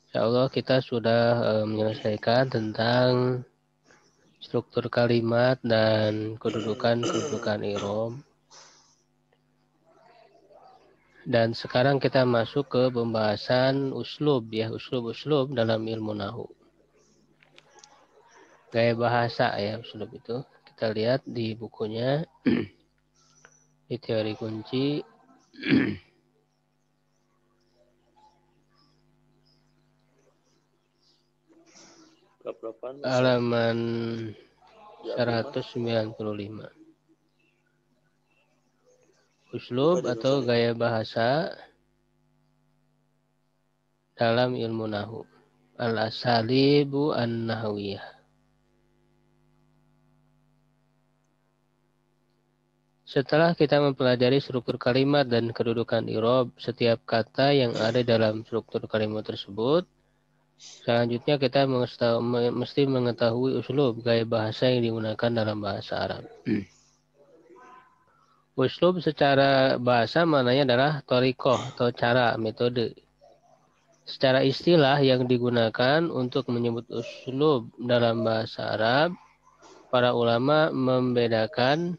Insya Allah kita sudah menyelesaikan tentang struktur kalimat dan kedudukan i'rab. Dan sekarang kita masuk ke pembahasan uslub ya, uslub dalam ilmu nahu. Gaya bahasa ya uslub itu. Kita lihat di bukunya di teori kunci halaman 195. Uslub atau gaya bahasa dalam ilmu nahu. Al-asalibu an-nahwiyah. Setelah kita mempelajari struktur kalimat dan kedudukan i'rab setiap kata yang ada dalam struktur kalimat tersebut, selanjutnya kita mesti mengetahui uslub gaya bahasa yang digunakan dalam bahasa Arab. Uslub secara bahasa maknanya adalah thariqah atau cara, metode. Secara istilah yang digunakan untuk menyebut uslub dalam bahasa Arab, para ulama membedakan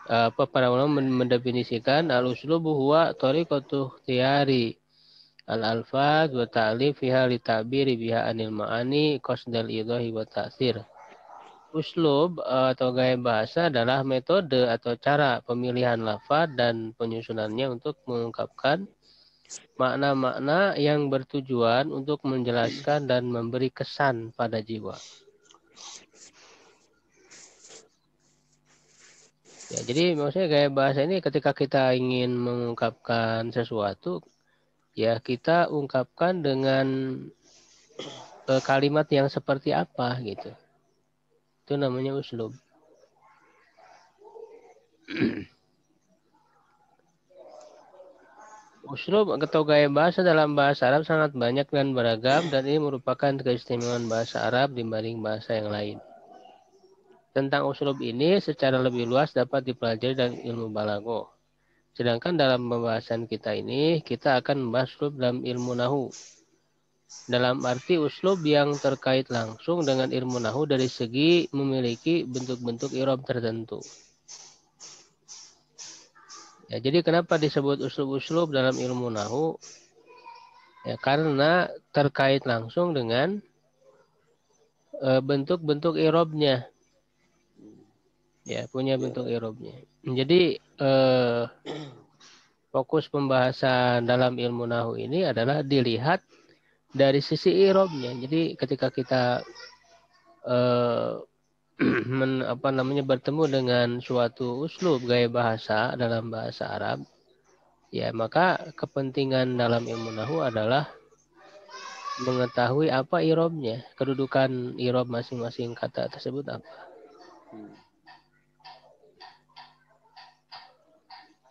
para ulama mendefinisikan al-uslubu huwa tariqatu ikhtiyari al-alfaz wa ta'lif fiha li ta'biri biha anil ma'ani qasdal idahi wa ta'thir. Uslub atau gaya bahasa adalah metode atau cara pemilihan lafaz dan penyusunannya untuk mengungkapkan makna-makna yang bertujuan untuk menjelaskan dan memberi kesan pada jiwa. Ya, jadi maksudnya gaya bahasa ini ketika kita ingin mengungkapkan sesuatu, ya kita ungkapkan dengan kalimat yang seperti apa gitu. Itu namanya uslub. Uslub atau gaya bahasa dalam bahasa Arab sangat banyak dan beragam dan ini merupakan keistimewaan bahasa Arab dibanding bahasa yang lain. Tentang uslub ini secara lebih luas dapat dipelajari dari ilmu balaghah. Sedangkan dalam pembahasan kita ini, kita akan membahas uslub dalam ilmu nahu. Dalam arti uslub yang terkait langsung dengan ilmu nahu dari segi memiliki bentuk-bentuk i'rab tertentu. Ya, jadi kenapa disebut uslub-uslub dalam ilmu nahu? Ya, karena terkait langsung dengan bentuk-bentuk i'rabnya. Ya, punya bentuk i'rabnya. Jadi fokus pembahasan dalam ilmu nahu ini adalah dilihat dari sisi i'rabnya. Jadi ketika kita bertemu dengan suatu uslub gaya bahasa dalam bahasa Arab, ya maka kepentingan dalam ilmu nahu adalah mengetahui apa i'rabnya, kedudukan i'rab masing-masing kata tersebut apa.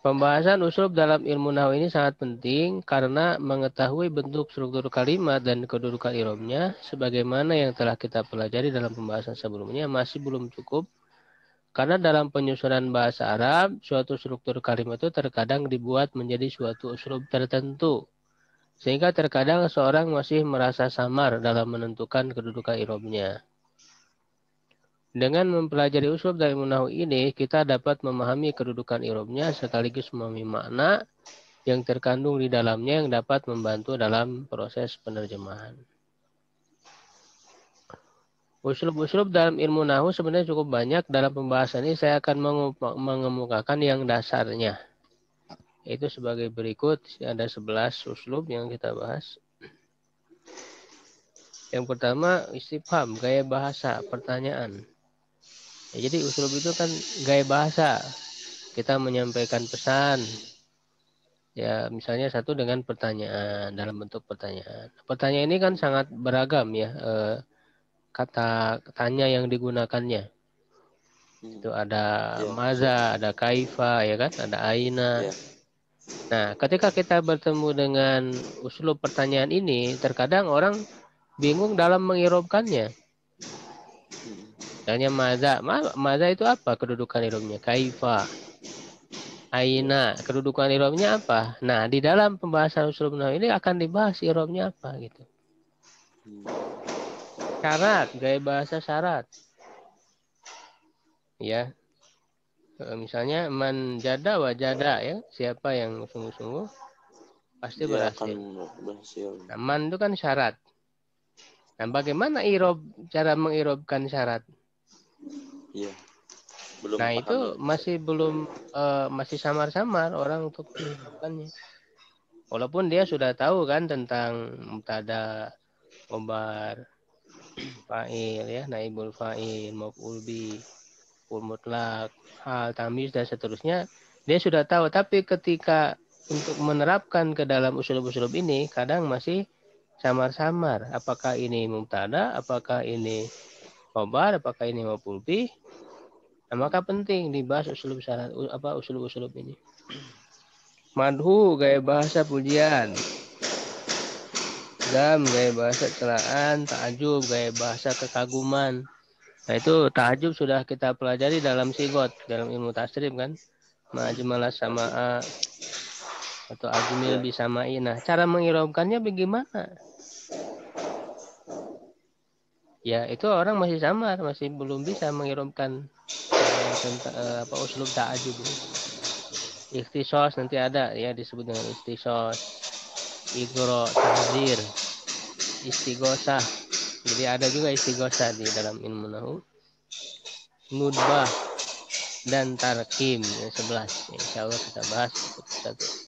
Pembahasan uslub dalam ilmu nahwu ini sangat penting karena mengetahui bentuk struktur kalimat dan kedudukan i'rabnya sebagaimana yang telah kita pelajari dalam pembahasan sebelumnya masih belum cukup karena dalam penyusunan bahasa Arab suatu struktur kalimat itu terkadang dibuat menjadi suatu uslub tertentu sehingga terkadang seorang masih merasa samar dalam menentukan kedudukan i'rabnya. Dengan mempelajari uslub dari ilmu ini, kita dapat memahami kedudukan i'rabnya sekaligus memahami makna yang terkandung di dalamnya yang dapat membantu dalam proses penerjemahan. Uslub-uslub dalam ilmu nahu sebenarnya cukup banyak. Dalam pembahasan ini saya akan mengemukakan yang dasarnya. Itu sebagai berikut, ada 11 uslub yang kita bahas. Yang pertama, istifham, gaya bahasa, pertanyaan. Ya, jadi uslub itu kan gaya bahasa. Kita menyampaikan pesan. Ya, misalnya satu dengan pertanyaan, dalam bentuk pertanyaan. Pertanyaan ini kan sangat beragam ya, kata tanya yang digunakannya. Itu ada maza, ada kaifa, ya kan, ada aina. Nah, ketika kita bertemu dengan uslub pertanyaan ini, terkadang orang bingung dalam mengirobkannya. Misalnya maza itu apa kedudukan i'rabnya? Kaifa. Aina, kedudukan i'rabnya apa? Nah, di dalam pembahasan usul nahwu ini akan dibahas i'rabnya apa gitu. Syarat, gaya bahasa syarat. Ya. Misalnya man jada wa jada ya, siapa yang sungguh-sungguh pasti dia berhasil. akan berhasil. Nah, man itu kan syarat. Nah, bagaimana cara mengirobkan syarat? Iya. Belum Nah, paham itu ya. masih samar-samar orang untuk mengirobkannya. Walaupun dia sudah tahu kan tentang mubtada, khobar, fa'il ya, naibul fa'il, maf'ul bi, fa'il mutlak, hal tamyiz dan seterusnya, dia sudah tahu. Tapi ketika untuk menerapkan ke dalam usul-usul ini kadang masih samar-samar. Apakah ini mubtada, apakah ini khobar, apakah ini maf'ul bi? Nah, maka penting dibahas usul-usul ini. Madhu, gaya bahasa pujian. Zam, gaya bahasa celaan. Ta'ajub, gaya bahasa kekaguman. Nah, itu ta'ajub sudah kita pelajari dalam sigot, dalam ilmu tasrif kan. Ma'ajmalah sama'a atau ajmil bisama'i. Nah, cara mengirobkannya bagaimana? Ya, itu orang masih samar, masih belum bisa mengirobkan tentang uslub ta'ajub ini. Ikhtisos nanti ada ya disebut dengan ikhtisos. Igro, tahzir, istighosah. Jadi ada juga istighosah di dalam ilmu nahwu. Nudbah dan tarkim yang 11. Ya, insya Allah kita bahas satu persatu.